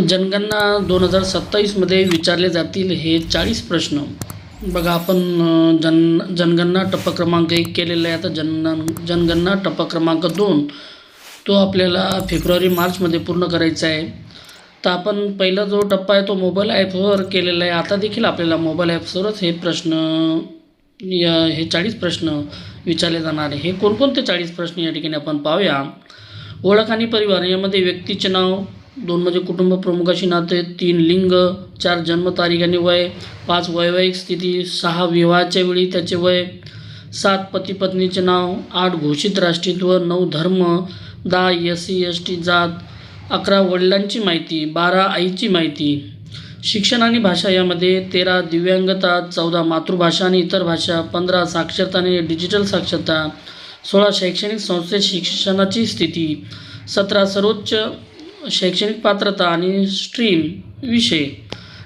जनगणना 2027मध्ये विचारले जातील हे 40 प्रश्न. बघा आपण जनगणना टप्पा क्रमांक 1 केलेला आहे. आता जनगणना टप्पा क्रमांक 2 तो आपल्याला फेब्रुवारी-मार्चमध्ये पूर्ण करायचा आहे. तर आपण पहिला जो टप्पा आहे तो मोबाईल ॲपवर केलेला आहे. आता देखील आपल्याला मोबाईल ॲप्सवरच हे 40 प्रश्न विचारले जाणार आहे. हे कोणकोणते 40 प्रश्न या ठिकाणी आपण पाहूया. ओळख आणि परिवार यामध्ये व्यक्तीचे नाव, 2 म्हणजे कुटुंब प्रमुखाशी नाते, 3 लिंग, 4 जन्मतारीख आणि वय, 5 वैवाहिक स्थिती, 6 विवाहाच्या वेळी त्याचे वय, 7 पती पत्नीचे नाव, 8 घोषित राष्ट्रीयत्व, 9 धर्म, 10 SC ST जात, 11 वडिलांची माहिती, 12 आईची माहिती. शिक्षण आणि भाषा यामध्ये 13 दिव्यांगता, 14 मातृभाषा आणि इतर भाषा, 15 साक्षरता आणि डिजिटल साक्षरता, 16 शैक्षणिक संस्थेत शिक्षणाची स्थिती, 17 सर्वोच्च शैक्षणिक पात्रता आणि स्ट्रीम विषय.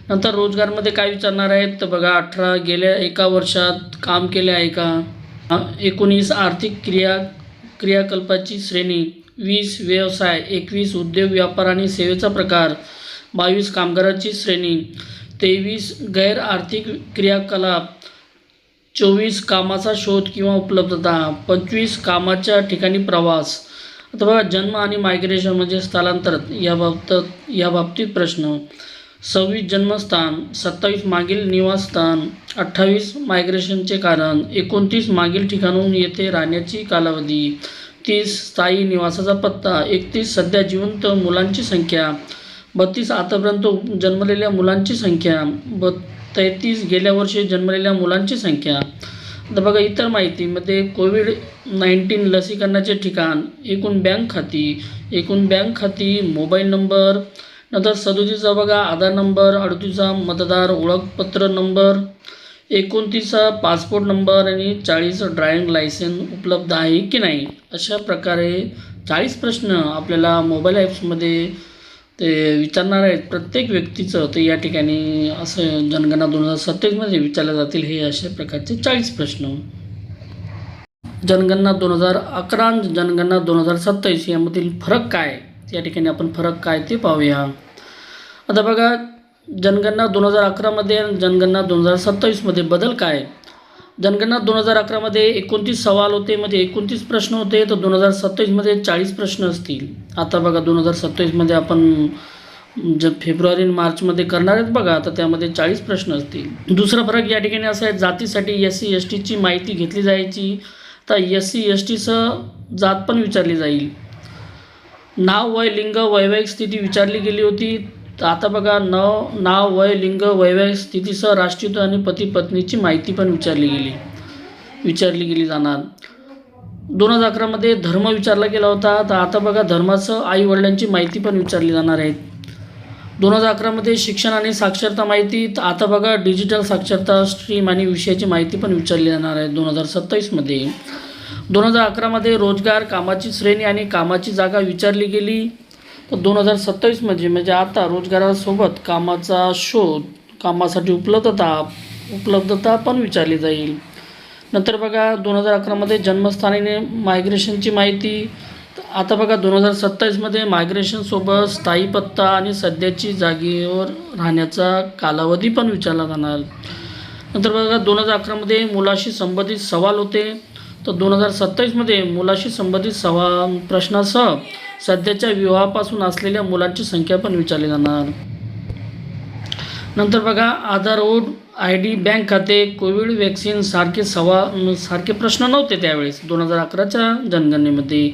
नंतर रोजगारमध्ये काय विचारणार आहेत तर बघा 18 गेल्या 1 वर्षात काम केले आहे का, 19 आर्थिक क्रियाकल्पाची श्रेणी, 20 व्यवसाय, 21 उद्योग व्यापार आणि सेवेचा प्रकार, 22 कामगाराची श्रेणी, 23 गैर आर्थिक क्रियाकलाप, 24 कामाचा शोध किंवा उपलब्धता, 25 कामाच्या ठिकाणी प्रवास. आता बघा जन्म आणि मायग्रेशन म्हणजे स्थलांतर या बाबतीत प्रश्न. 26 जन्मस्थान, 27 मागील निवासस्थान, 28 मायग्रेशनचे कारण, 29 मागील ठिकाणून येथे राहण्याची कालावधी, 30 स्थायी निवासाचा पत्ता, 31 सध्या जिवंत मुलांची संख्या, 32 आतापर्यंत जन्मलेल्या मुलांची संख्या, 33 गेल्या वर्षी जन्मलेल्या मुलांची संख्या. आता बघा इतर माहितीमध्ये कोविड-19 लसीकरणाचे ठिकाण, एकूण बँक खाती, मोबाईल नंबर, नंतर 37 बघा आधार नंबर, 38 मतदार ओळखपत्र नंबर, 29 पासपोर्ट नंबर आणि 40 ड्रायव्हिंग लायसन्स उपलब्ध आहे की नाही. अशा प्रकारे 40 प्रश्न आपल्याला मोबाईल ॲप्समध्ये ते विचारणार आहेत प्रत्येक व्यक्तीचं. तर या ठिकाणी असं जनगणना 2027मध्ये विचारले जातील हे अशा प्रकारचे 40 प्रश्न. जनगणना 2011 आणि जनगणना 2027 यामधील फरक काय, या ठिकाणी आपण फरक काय ते पाहूया. आता बघा जनगणना 2011मध्ये आणि जनगणना 2027मध्ये बदल काय. जनगणना 2011मध्ये 29 सवाल होते, म्हणजे 29 प्रश्न होते. तर 2027मध्ये 40 प्रश्न असतील. आता बघा 2027मध्ये आपण फेब्रुवारी आणि मार्चमध्ये करणार आहेत बघा, तर त्यामध्ये 40 प्रश्न असतील. दुसरा फरक या ठिकाणी असा आहे, जातीसाठी SC STची माहिती घेतली जायची. तर SC STचं जात पण विचारली जाईल. नाव, वय, लिंग, वैवाहिक स्थिती विचारली गेली होती. तर आता बघा नाव, वय, लिंग, वैवाहिक स्थितीसह राष्ट्रीयत्व आणि पती पत्नीची माहिती पण विचारली गेली जाणार. 2011मध्ये धर्म विचारला गेला होता. तर आता बघा धर्माचं आई वडिलांची माहिती पण विचारली जाणार आहे. 2011मध्ये शिक्षण आणि साक्षरता माहिती. तर आता बघा डिजिटल साक्षरता, स्ट्रीम आणि विषयाची माहिती पण विचारली जाणार आहे 2027मध्ये. 2011मध्ये रोजगार, कामाची श्रेणी आणि कामाची जागा विचारली गेली. तर 2027मध्ये म्हणजे आता रोजगारासोबत कामाचा शोध, कामासाठी उपलब्धता पण विचारली जाईल. नंतर बघा 2011मध्ये जन्मस्थान आणि मायग्रेशनची माहिती. आता बघा 2027मध्ये मायग्रेशनसोबत स्थायी पत्ता आणि सध्याची जागेवर राहण्याचा कालावधी पण विचारला जाणार. नंतर बघा 2011मध्ये मुलाशी संबंधित सवाल होते. तर 2027मध्ये मुलाशी संबंधित प्रश्नासह सध्याच्या विवाहापासून असलेल्या मुलांची संख्या पण विचारली जाणार. नंतर बघा आधार, वोट ID, बँक खाते, कोविड वॅक्सिन सारखे प्रश्न नव्हते त्यावेळेस 2011च्या जनगणनेमध्ये.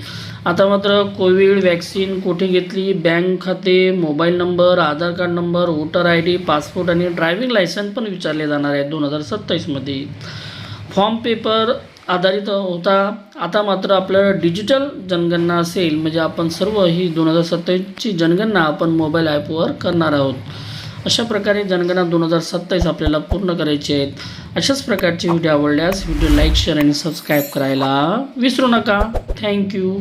आता मात्र कोविड वॅक्सिन कुठे घेतली, बँक खाते, mobile number, Aadhaar card number, voter ID, passport आणि ड्रायव्हिंग लायसन्स पण विचारले जाणार आहे 2027मध्ये. फॉर्म पेपर आधारित होता. आता मात्र आपल्याला डिजिटल जनगणना असेल, म्हणजे आपण सर्व ही 2027ची जनगणना आपण मोबाईल ॲपवर करणार आहोत. अशा प्रकारे जनगणना 2027 आपल्याला पूर्ण करायची आहेत. अशाच प्रकारचे व्हिडिओ आवडल्यास व्हिडिओ लाईक, शेअर आणि सबस्क्राईब करायला विसरू नका. थँक्यू.